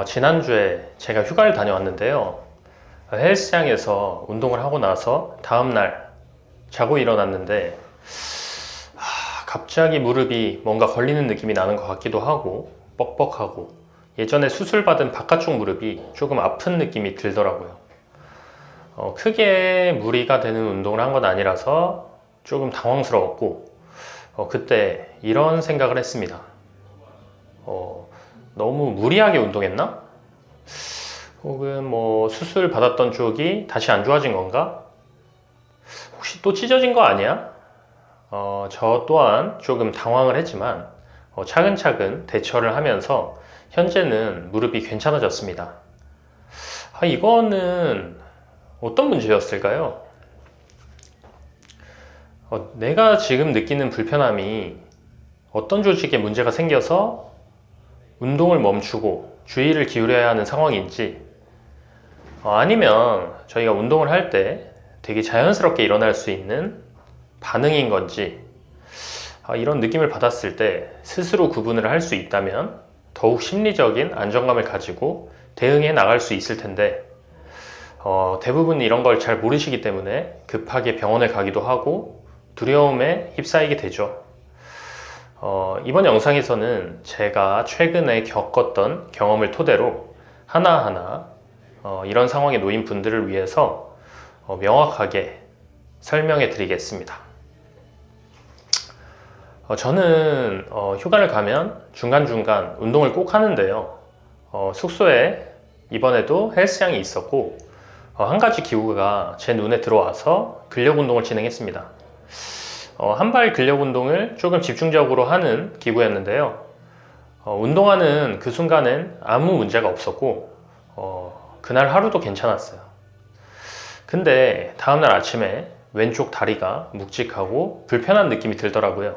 지난주에 제가 휴가를 다녀왔는데요. 헬스장에서 운동을 하고 나서 다음날 자고 일어났는데 갑자기 무릎이 뭔가 걸리는 느낌이 나는 것 같기도 하고 뻑뻑하고 예전에 수술받은 바깥쪽 무릎이 조금 아픈 느낌이 들더라고요. 크게 무리가 되는 운동을 한 건 아니라서 조금 당황스러웠고 그때 이런 생각을 했습니다. 너무 무리하게 운동했나? 혹은 뭐 수술 받았던 쪽이 다시 안 좋아진 건가? 혹시 또 찢어진 거 아니야? 저 또한 조금 당황을 했지만 차근차근 대처를 하면서 현재는 무릎이 괜찮아졌습니다. 이거는 어떤 문제였을까요? 내가 지금 느끼는 불편함이 어떤 조직에 문제가 생겨서 운동을 멈추고 주의를 기울여야 하는 상황인지 아니면 저희가 운동을 할 때 되게 자연스럽게 일어날 수 있는 반응인 건지 이런 느낌을 받았을 때 스스로 구분을 할 수 있다면 더욱 심리적인 안정감을 가지고 대응해 나갈 수 있을 텐데 대부분 이런 걸 잘 모르시기 때문에 급하게 병원에 가기도 하고 두려움에 휩싸이게 되죠. 이번 영상에서는 제가 최근에 겪었던 경험을 토대로 하나하나 이런 상황에 놓인 분들을 위해서 명확하게 설명해 드리겠습니다. 저는 휴가를 가면 중간중간 운동을 꼭 하는데요. 숙소에 이번에도 헬스장이 있었고 한 가지 기구가 제 눈에 들어와서 근력 운동을 진행했습니다. 한발 근력 운동을 조금 집중적으로 하는 기구였는데요. 운동하는 그 순간엔 아무 문제가 없었고 그날 하루도 괜찮았어요. 근데 다음날 아침에 왼쪽 다리가 묵직하고 불편한 느낌이 들더라고요.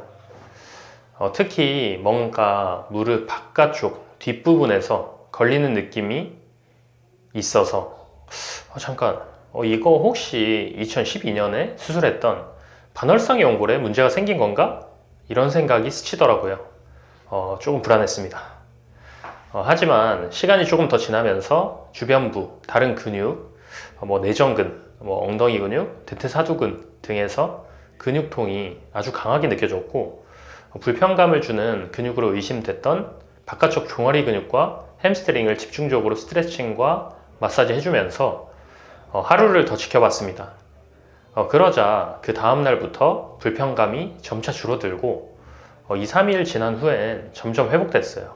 특히 뭔가 무릎 바깥쪽 뒷부분에서 걸리는 느낌이 있어서 잠깐 이거 혹시 2012년에 수술했던 반월성의 연골에 문제가 생긴 건가? 이런 생각이 스치더라고요. 조금 불안했습니다. 하지만 시간이 조금 더 지나면서 주변부, 다른 근육, 내전근, 엉덩이 근육, 대퇴사두근 등에서 근육통이 아주 강하게 느껴졌고 불편감을 주는 근육으로 의심됐던 바깥쪽 종아리 근육과 햄스트링을 집중적으로 스트레칭과 마사지 해주면서 하루를 더 지켜봤습니다. 그러자 그 다음날부터 불편감이 점차 줄어들고 2, 3일 지난 후엔 점점 회복됐어요.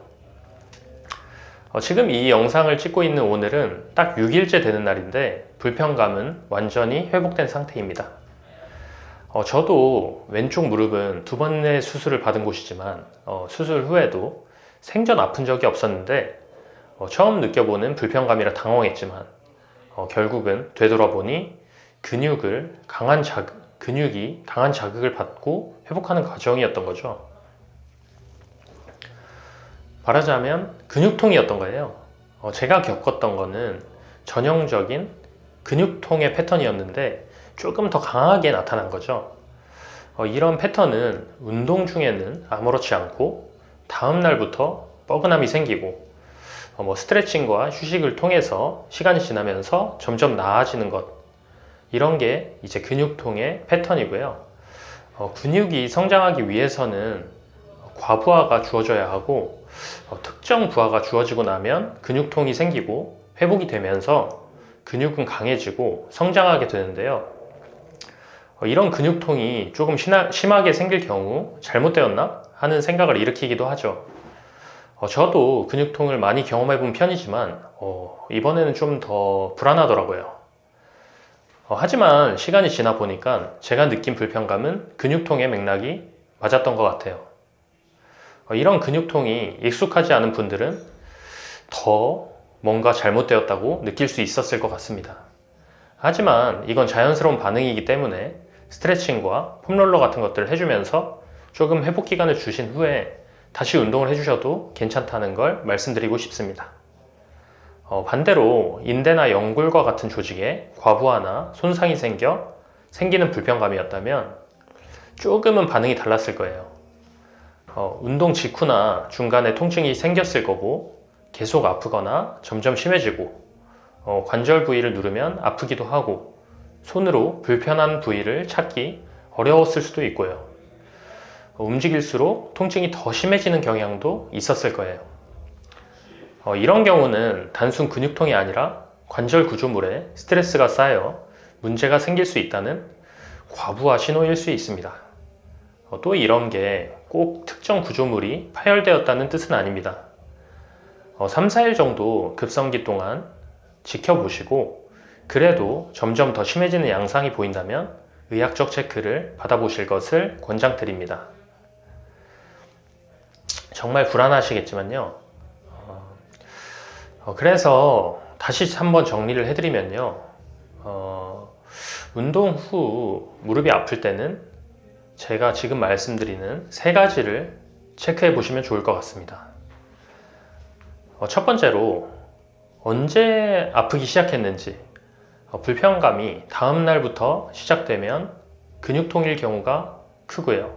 지금 이 영상을 찍고 있는 오늘은 딱 6일째 되는 날인데 불편감은 완전히 회복된 상태입니다. 저도 왼쪽 무릎은 2번의 수술을 받은 곳이지만 수술 후에도 생전 아픈 적이 없었는데 처음 느껴보는 불편감이라 당황했지만 결국은 되돌아보니 근육이 강한 자극을 받고 회복하는 과정이었던 거죠. 말하자면 근육통이었던 거예요. 제가 겪었던 거는 전형적인 근육통의 패턴이었는데 조금 더 강하게 나타난 거죠. 이런 패턴은 운동 중에는 아무렇지 않고 다음 날부터 뻐근함이 생기고 스트레칭과 휴식을 통해서 시간이 지나면서 점점 나아지는 것, 이런 게 이제 근육통의 패턴이고요. 근육이 성장하기 위해서는 과부하가 주어져야 하고 특정 부하가 주어지고 나면 근육통이 생기고 회복이 되면서 근육은 강해지고 성장하게 되는데요. 이런 근육통이 조금 심하게 생길 경우 잘못되었나 하는 생각을 일으키기도 하죠. 저도 근육통을 많이 경험해 본 편이지만 이번에는 좀 더 불안하더라고요. 하지만 시간이 지나 보니까 제가 느낀 불편감은 근육통의 맥락이 맞았던 것 같아요. 이런 근육통이 익숙하지 않은 분들은 더 뭔가 잘못되었다고 느낄 수 있었을 것 같습니다. 하지만 이건 자연스러운 반응이기 때문에 스트레칭과 폼롤러 같은 것들을 해주면서 조금 회복 기간을 주신 후에 다시 운동을 해주셔도 괜찮다는 걸 말씀드리고 싶습니다. 반대로 인대나 연골과 같은 조직에 과부하나 손상이 생기는 불편감이었다면 조금은 반응이 달랐을 거예요. 운동 직후나 중간에 통증이 생겼을 거고 계속 아프거나 점점 심해지고 관절 부위를 누르면 아프기도 하고 손으로 불편한 부위를 찾기 어려웠을 수도 있고요. 움직일수록 통증이 더 심해지는 경향도 있었을 거예요. 이런 경우는 단순 근육통이 아니라 관절 구조물에 스트레스가 쌓여 문제가 생길 수 있다는 과부하 신호일 수 있습니다. 또 이런 게 꼭 특정 구조물이 파열되었다는 뜻은 아닙니다. 3, 4일 정도 급성기 동안 지켜보시고 그래도 점점 더 심해지는 양상이 보인다면 의학적 체크를 받아보실 것을 권장드립니다. 정말 불안하시겠지만요. 그래서 다시 한번 정리를 해드리면요. 운동 후 무릎이 아플 때는 제가 지금 말씀드리는 3가지를 체크해 보시면 좋을 것 같습니다. 첫 번째로 언제 아프기 시작했는지, 불편감이 다음 날부터 시작되면 근육통일 경우가 크고요.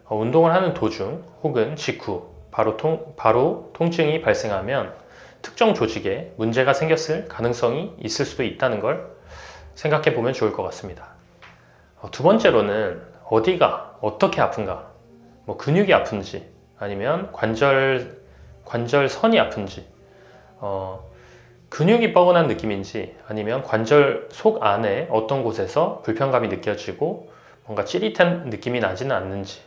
운동을 하는 도중 혹은 직후 바로 통증이 발생하면 특정 조직에 문제가 생겼을 가능성이 있을 수도 있다는 걸 생각해 보면 좋을 것 같습니다. 두 번째로는 어디가 어떻게 아픈가, 근육이 아픈지 아니면 관절선이 아픈지, 근육이 뻐근한 느낌인지 아니면 관절 속 안에 어떤 곳에서 불편감이 느껴지고 뭔가 찌릿한 느낌이 나지는 않는지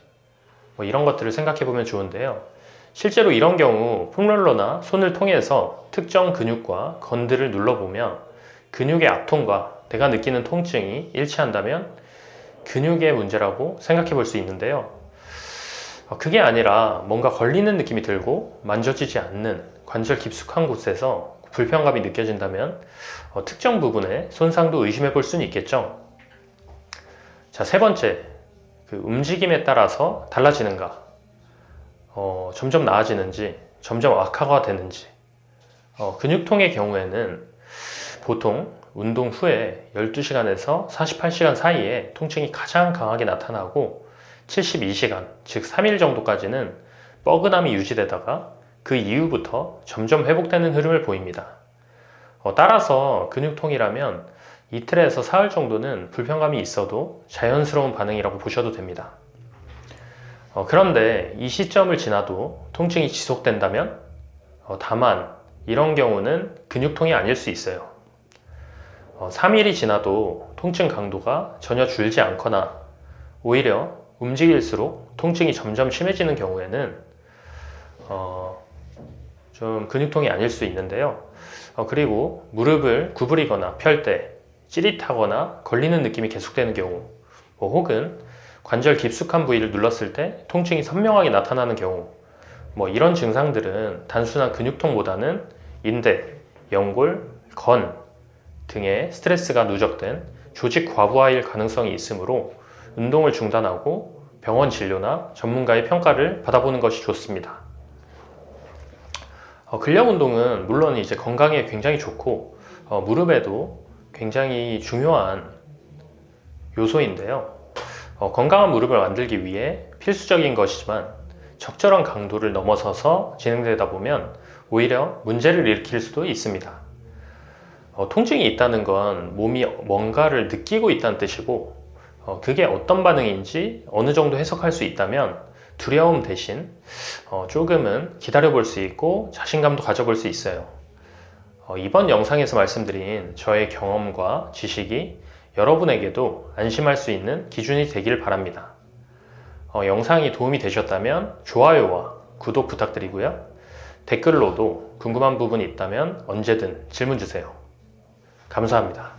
이런 것들을 생각해 보면 좋은데요. 실제로 이런 경우 폼롤러나 손을 통해서 특정 근육과 건드를 눌러보면 근육의 아픔과 내가 느끼는 통증이 일치한다면 근육의 문제라고 생각해 볼 수 있는데요. 그게 아니라 뭔가 걸리는 느낌이 들고 만져지지 않는 관절 깊숙한 곳에서 불편감이 느껴진다면 특정 부분의 손상도 의심해 볼 수는 있겠죠. 자, 세 번째, 움직임에 따라서 달라지는가, 점점 나아지는지 점점 악화가 되는지. 근육통의 경우에는 보통 운동 후에 12시간에서 48시간 사이에 통증이 가장 강하게 나타나고 72시간, 즉 3일 정도까지는 뻐근함이 유지되다가 그 이후부터 점점 회복되는 흐름을 보입니다. 따라서 근육통이라면 이틀에서 사흘 정도는 불편감이 있어도 자연스러운 반응이라고 보셔도 됩니다. 그런데 이 시점을 지나도 통증이 지속된다면 다만 이런 경우는 근육통이 아닐 수 있어요. 3일이 지나도 통증 강도가 전혀 줄지 않거나 오히려 움직일수록 통증이 점점 심해지는 경우에는 좀 근육통이 아닐 수 있는데요. 그리고 무릎을 구부리거나 펼 때 찌릿하거나 걸리는 느낌이 계속되는 경우, 혹은 관절 깊숙한 부위를 눌렀을 때 통증이 선명하게 나타나는 경우, 이런 증상들은 단순한 근육통보다는 인대, 연골, 건 등의 스트레스가 누적된 조직 과부하일 가능성이 있으므로 운동을 중단하고 병원 진료나 전문가의 평가를 받아보는 것이 좋습니다. 근력 운동은 물론 이제 건강에 굉장히 좋고 무릎에도 굉장히 중요한 요소인데요. 건강한 무릎을 만들기 위해 필수적인 것이지만 적절한 강도를 넘어서서 진행되다 보면 오히려 문제를 일으킬 수도 있습니다. 통증이 있다는 건 몸이 뭔가를 느끼고 있다는 뜻이고 그게 어떤 반응인지 어느 정도 해석할 수 있다면 두려움 대신 조금은 기다려 볼 수 있고 자신감도 가져볼 수 있어요. 이번 영상에서 말씀드린 저의 경험과 지식이 여러분에게도 안심할 수 있는 기준이 되길 바랍니다. 영상이 도움이 되셨다면 좋아요와 구독 부탁드리고요. 댓글로도 궁금한 부분이 있다면 언제든 질문 주세요. 감사합니다.